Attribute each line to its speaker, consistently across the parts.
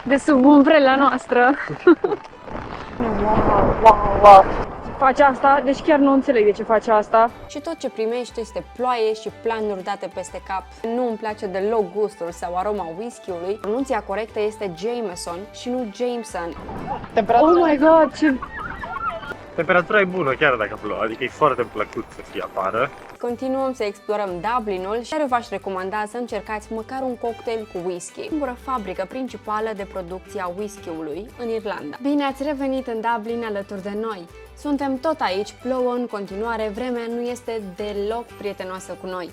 Speaker 1: de sub umbrela noastră. Wow. Face asta, deci chiar nu înțeleg de ce face asta.
Speaker 2: Și tot ce primești este ploaie și planuri date peste cap. Nu îmi place deloc gustul sau aroma whisky-ului. Pronunția corectă este Jameson și nu Jameson.
Speaker 1: Oh my god, ce...
Speaker 3: Temperatura e bună chiar dacă plouă, adică e foarte plăcut să fie afară.
Speaker 2: Continuăm să explorăm Dublinul și v-aș recomanda să încercați măcar un cocktail cu whisky, singura fabrică principală de producție a whisky-ului în Irlanda. Bine ați revenit în Dublin alături de noi! Suntem tot aici, plouă în continuare, vremea nu este deloc prietenoasă cu noi.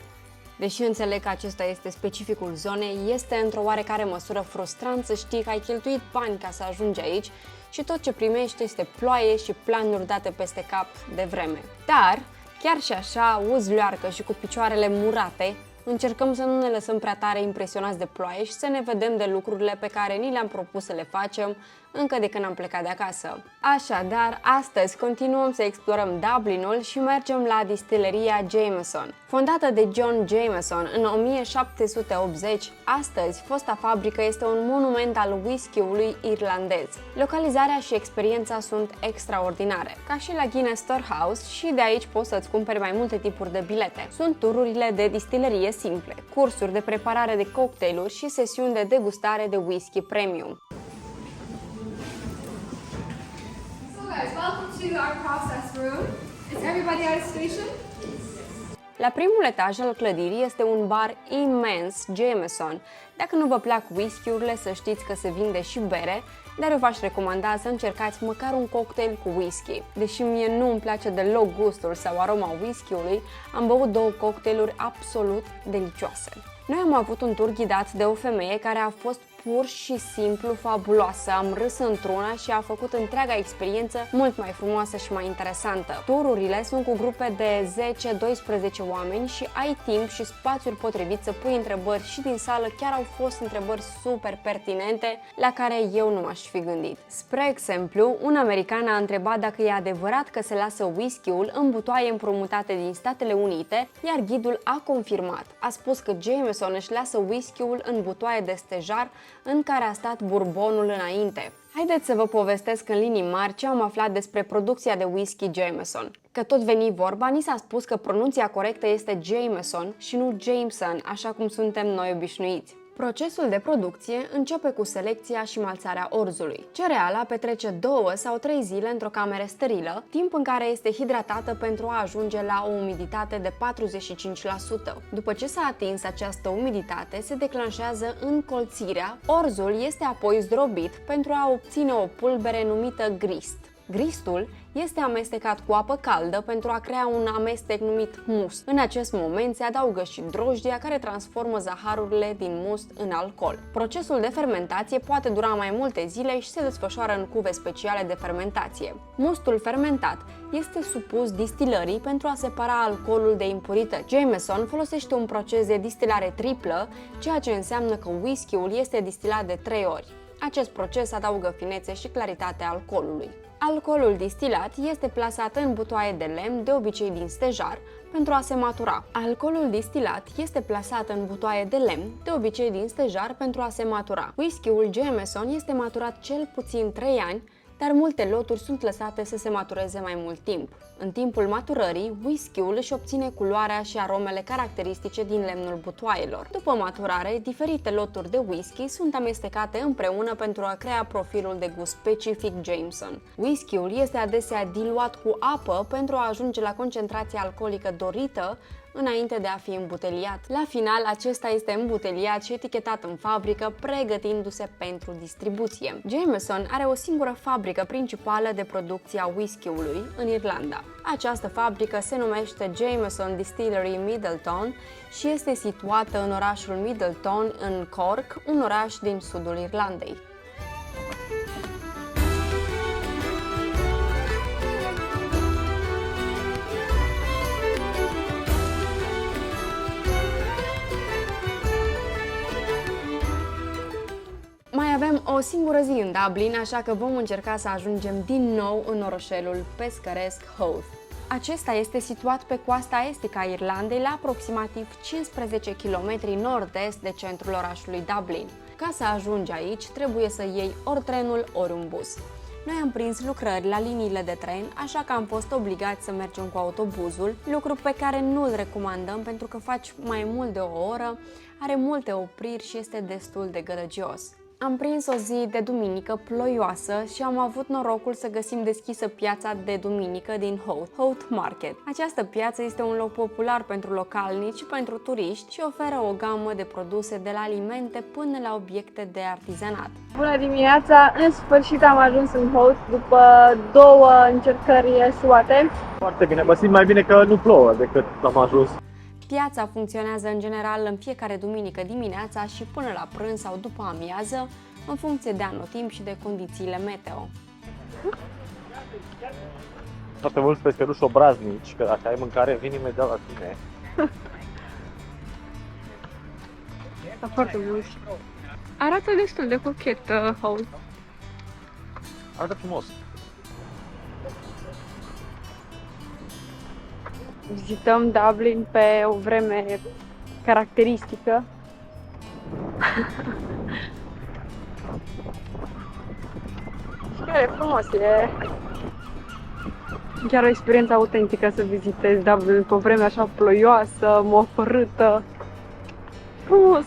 Speaker 2: Deși înțeleg că acesta este specificul zonei, este într-o oarecare măsură frustrant să știi că ai cheltuit bani ca să ajungi aici și tot ce primești este ploaie și planuri date peste cap de vreme. Dar, chiar și așa, uzluarcă și cu picioarele murate, încercăm să nu ne lăsăm prea tare impresionați de ploaie și să ne vedem de lucrurile pe care ni le-am propus să le facem încă de când am plecat de acasă. Așadar, astăzi continuăm să explorăm Dublinul și mergem la distileria Jameson. Fondată de John Jameson în 1780, astăzi fosta fabrică este un monument al whisky-ului irlandez. Localizarea și experiența sunt extraordinare. Ca și la Guinness Storehouse, și de aici poți să-ți cumperi mai multe tipuri de bilete. Sunt tururile de distilerie simple, cursuri de preparare de cocktailuri și sesiuni de degustare de whisky premium.
Speaker 4: Guys, welcome to our process room. Is everybody at a station?
Speaker 2: La primul etaj al clădirii este un bar imens Jameson. Dacă nu vă plac whisky-urile, să știți că se vinde și bere, dar eu v-aș recomanda să încercați măcar un cocktail cu whisky. Deși mie nu îmi place deloc gustul sau aroma whisky-ului, am băut două cocktailuri absolut delicioase. Noi am avut un tur ghidat de o femeie care a fost pur și simplu fabuloasă. Am râs într-una și a făcut întreaga experiență mult mai frumoasă și mai interesantă. Tururile sunt cu grupe de 10-12 oameni și ai timp și spațiul potrivit să pui întrebări și din sală chiar au fost întrebări super pertinente la care eu nu m-aș fi gândit. Spre exemplu, un american a întrebat dacă e adevărat că se lasă whisky-ul în butoaie împrumutate din Statele Unite, iar ghidul a confirmat. A spus că Jameson își lasă whisky-ul în butoaie de stejar în care a stat bourbonul înainte. Haideți să vă povestesc în linii mari ce am aflat despre producția de whisky Jameson. Că tot veni vorba, ni s-a spus că pronunția corectă este Jameson și nu Jameson, așa cum suntem noi obișnuiți. Procesul de producție începe cu selecția și malțarea orzului. Cereala petrece 2 sau 3 zile într-o cameră sterilă, timp în care este hidratată pentru a ajunge la o umiditate de 45%. După ce s-a atins această umiditate, se declanșează încolțirea. Orzul este apoi zdrobit pentru a obține o pulbere numită grist. Gristul este amestecat cu apă caldă pentru a crea un amestec numit must. În acest moment se adaugă și drojdia care transformă zaharurile din must în alcool. Procesul de fermentație poate dura mai multe zile și se desfășoară în cuve speciale de fermentație. Mustul fermentat este supus distilării pentru a separa alcoolul de impurități. Jameson folosește un proces de distilare triplă, ceea ce înseamnă că whisky-ul este distilat de 3 ori. Acest proces adaugă finețe și claritate alcoolului. Alcoolul distilat este plasat în butoaie de lemn, de obicei din stejar, pentru a se matura. Alcoolul distilat este plasat în butoaie de lemn, de obicei din stejar, pentru a se matura. Whisky-ul Jameson este maturat cel puțin 3 ani, dar multe loturi sunt lăsate să se matureze mai mult timp. În timpul maturării, whisky-ul își obține culoarea și aromele caracteristice din lemnul butoaielor. După maturare, diferite loturi de whisky sunt amestecate împreună pentru a crea profilul de gust specific Jameson. Whisky-ul este adesea diluat cu apă pentru a ajunge la concentrația alcoolică dorită înainte de a fi îmbuteliat. La final, acesta este îmbuteliat și etichetat în fabrică, pregătindu-se pentru distribuție. Jameson are o singură fabrică principală de producție a whisky-ului în Irlanda. Această fabrică se numește Jameson Distillery Middleton și este situată în orașul Middleton, în Cork, un oraș din sudul Irlandei. Mai avem o singură zi în Dublin, așa că vom încerca să ajungem din nou în orășelul pescăresc Howth. Acesta este situat pe coasta estică a Irlandei, la aproximativ 15 km nord-est de centrul orașului Dublin. Ca să ajungi aici, trebuie să iei ori trenul, ori un bus. Noi am prins lucrări la liniile de tren, așa că am fost obligați să mergem cu autobuzul, lucru pe care nu îl recomandăm pentru că faci mai mult de o oră, are multe opriri și este destul de gălăgios. Am prins o zi de duminică ploioasă și am avut norocul să găsim deschisă piața de duminică din Howth Market. Această piață este un loc popular pentru localnici și pentru turiști și oferă o gamă de produse de la alimente până la obiecte de artizanat.
Speaker 1: Bună dimineața! În sfârșit am ajuns în Howth după 2 încercări eșuate.
Speaker 3: Foarte bine, mă simt mai bine că nu plouă decât am ajuns.
Speaker 2: Piața funcționează în general în fiecare duminică dimineața și până la prânz sau după amiază, în funcție de anotimp și de condițiile meteo.
Speaker 3: Foarte mulți pescăruși obraznici, că dacă ai mâncare, vin imediat la tine.
Speaker 1: Da, foarte mult. Arată destul de cochet Howth.
Speaker 3: Arată frumos.
Speaker 1: Vizităm Dublin pe o vreme caracteristică. Și chiar e frumos, e chiar o experiență autentică să vizitezi Dublin pe o vreme așa ploioasă, mofărâtă. Frumos!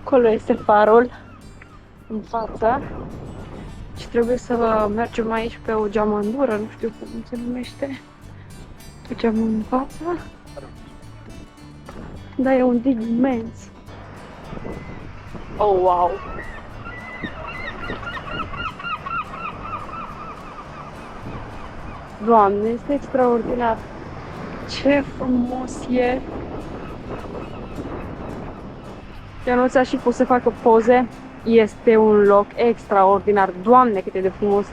Speaker 1: Acolo este farul în față. Și trebuie să mergem aici pe o geamandură, nu știu cum se numește. O geamă în față. Da, e un dig imens. Oh, wow! Doamne, este extraordinar! Ce frumos e! Ionuț a și pus să facă poze. Este un loc extraordinar. Doamne, cât e de frumos!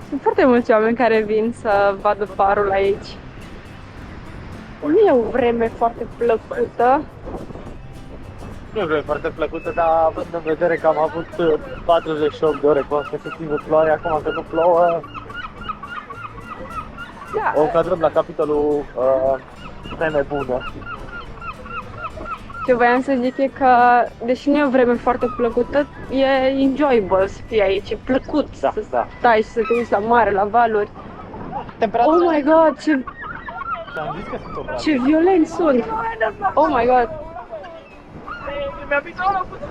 Speaker 1: Sunt foarte mulți oameni care vin să vadă farul aici. Nu e o vreme foarte plăcută.
Speaker 3: Nu e foarte plăcută, dar având în vedere că am avut 48 de ore consecutive ploaie, acum că nu plouă,
Speaker 1: Da.
Speaker 3: o încadrăm la capitolul vreme bună.
Speaker 1: Ce voiam să zic e că, deși nu e o vreme foarte plăcută, e enjoyable să fii aici, e plăcut
Speaker 3: Da,
Speaker 1: să
Speaker 3: da.
Speaker 1: stai și să te uiți la mare, la valuri.
Speaker 3: Temperatura...
Speaker 1: Oh my god,
Speaker 3: Am zis că sunt obraz.
Speaker 1: ce violenți sunt! Oh my god!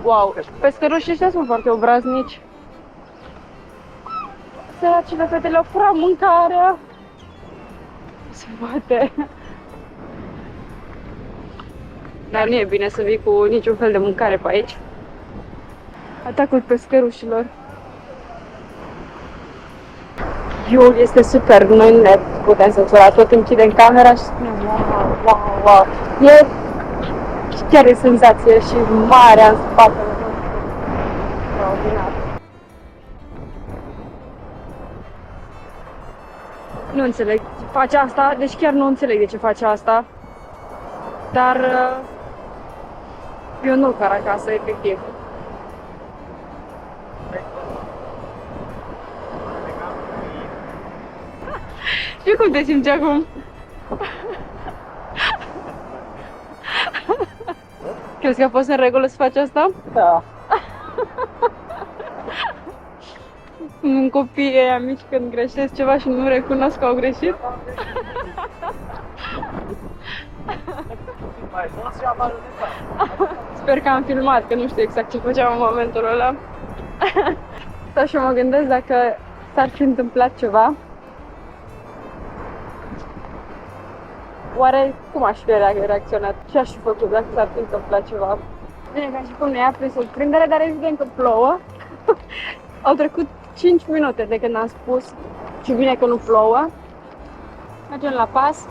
Speaker 1: Wow, pescărușii ăștia sunt foarte obraznici. Săracile fete le-au furat mâncarea. Se poate. Dar nu e bine să vii cu niciun fel de mâncare pe aici. Atacul pescărușilor. Viul este super, noi nu ne putem censura, tot închidem camera și spunem wow, wow, wow. E chiar e senzație și marea în spatele nostru. Extraordinar. Nu înțeleg ce face asta, deci chiar nu înțeleg de ce face asta. Dar eu nu car acasă, efectiv. Și cum te simți acum? Crezi că a fost în regulă să faci asta?
Speaker 3: Da.
Speaker 1: În copiii ăia mici când greșesc ceva și nu recunosc că au greșit? Sper că am filmat, că nu știu exact ce făceam în momentul ăla. Stau și mă gândesc dacă s-ar fi întâmplat ceva. Oare cum aș fi reacționat? Ce aș fi făcut dacă s-ar fi întâmplat ceva? Bine, ca și cum ne ia prin surprindere, dar evident că plouă. Au trecut 5 minute de când am spus și bine că nu plouă. Mergem la pas.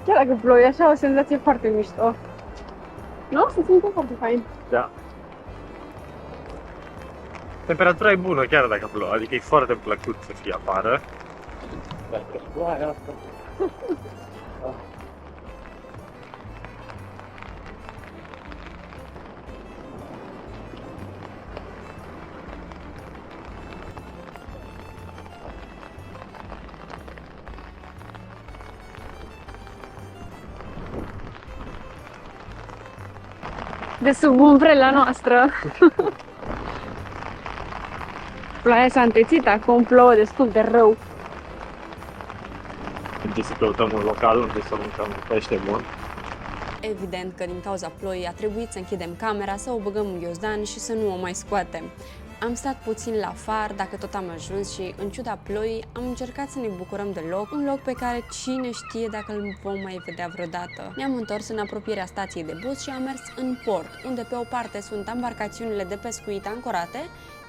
Speaker 1: Chiar dacă plouă, e așa o senzație foarte mișto. Nu? Se simte foarte fain.
Speaker 3: Da. Temperatura e bună chiar dacă plouă, adică e foarte plăcut să fie afară. Dacă ploaia asta.
Speaker 1: de sub umbrela noastră. Ploaia s-a întețit, acum plouă destul de rău.
Speaker 3: Trebuie să căutăm un local unde să mâncăm pește bun.
Speaker 2: Evident că din cauza ploii a trebuit să închidem camera, să o băgăm în ghiozdan și să nu o mai scoatem. Am stat puțin la far, dacă tot am ajuns, și în ciuda ploii am încercat să ne bucurăm de loc, un loc pe care cine știe dacă îl vom mai vedea vreodată. Ne-am întors în apropierea stației de bus și am mers în port, unde pe o parte sunt embarcațiunile de pescuit ancorate,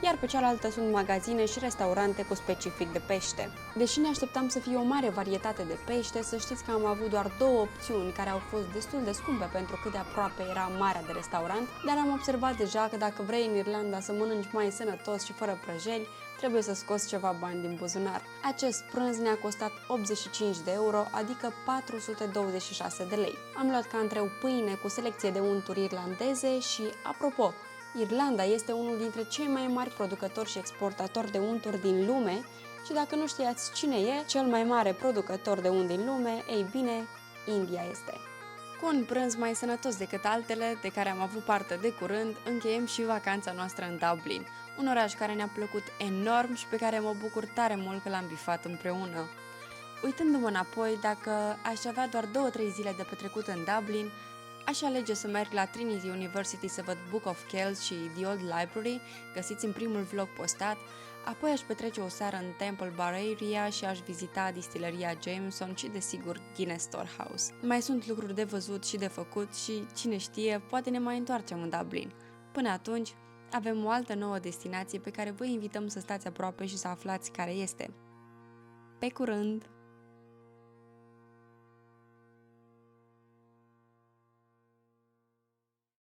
Speaker 2: iar pe cealaltă sunt magazine și restaurante cu specific de pește. Deși ne așteptam să fie o mare varietate de pește, să știți că am avut doar două opțiuni care au fost destul de scumpe pentru cât de aproape era marea de restaurant, dar am observat deja că dacă vrei în Irlanda să mănânci mai sănătos și fără prăjeli, trebuie să scoți ceva bani din buzunar. Acest prânz ne-a costat 85 de euro, adică 426 de lei. Am luat ca întreu pâine cu selecție de unturi irlandeze și, apropo, Irlanda este unul dintre cei mai mari producători și exportatori de unturi din lume și dacă nu știați cine e cel mai mare producător de unt din lume, ei bine, India este. Cu un prânz mai sănătos decât altele, de care am avut parte de curând, încheiem și vacanța noastră în Dublin, un oraș care ne-a plăcut enorm și pe care mă bucur tare mult că l-am bifat împreună. Uitându-mă înapoi, dacă aș avea doar 2-3 zile de petrecut în Dublin, aș alege să merg la Trinity University să văd Book of Kells și The Old Library, găsiți în primul vlog postat, apoi aș petrece o seară în Temple Bar Area și aș vizita distileria Jameson și, desigur, Guinness Storehouse. Mai sunt lucruri de văzut și de făcut și, cine știe, poate ne mai întoarcem în Dublin. Până atunci, avem o altă nouă destinație pe care vă invităm să stați aproape și să aflați care este. Pe curând!